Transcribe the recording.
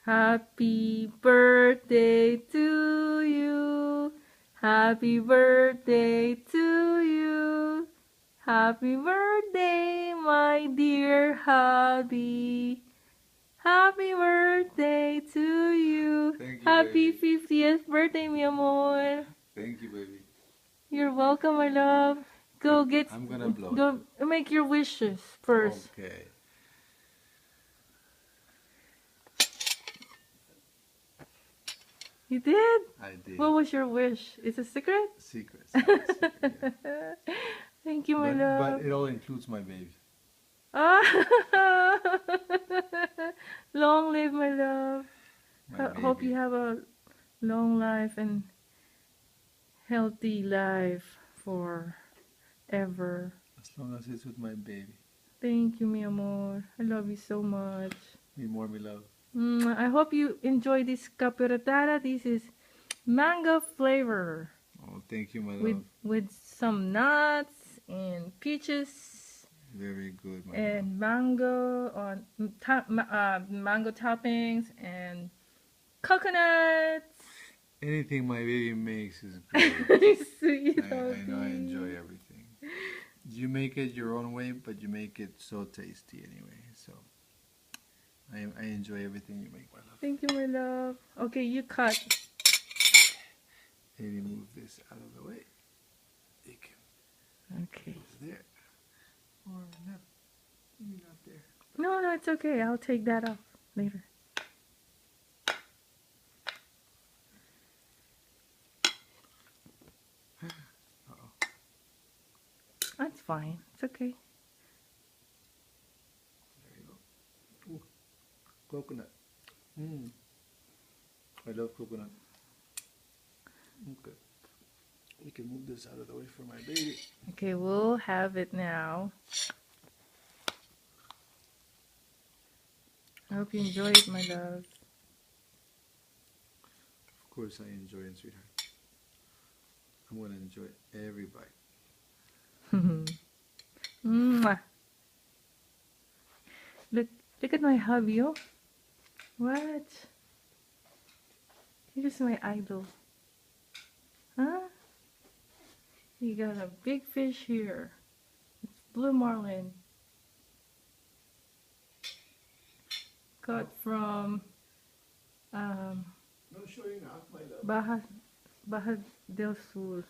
Happy birthday to you. Happy birthday to you. Happy birthday, my dear hubby. Happy birthday to you. Thank you, Happy baby. 50th birthday, mi amor. Thank you, baby. You're welcome, my love. Go get, I'm gonna blow go make your wishes first. Okay. You did? I did. What was your wish? It's a secret? Secret. Yeah. Thank you, my But love. it all includes my baby. Ah, long live, my love. My Hope you baby. have a long life and healthy life forever. As long as it's with my baby. Thank you, mi amor. I love you so much. Me more, me love. I hope you enjoy this capirotada. This is mango flavor Oh, thank you, my love. with some nuts and peaches Very good, my love. and mango on mango toppings and coconuts. Anything my baby makes is great. Sweet I know I hubby. enjoy everything. You make it your own way, but you make it so tasty anyway. So I enjoy everything you make, my love. Thank you, my love. Okay, you cut. Maybe move this out of the way. You can Okay. it's there. Or not, maybe not there. No, it's okay. I'll take that off later. Uh-oh. That's fine. It's okay. There you go. Ooh, coconut. I love coconut. Okay. We can move this out of the way for my baby. Okay, we'll have it now. I hope you enjoy it, my love. Of course I enjoy it, sweetheart. I'm going to enjoy every bite. Mwah. Look at my hubby, oh. What? You're just my idol. Huh? You got a big fish here. It's blue marlin. Caught from No showing off, my love. Baja del Sur.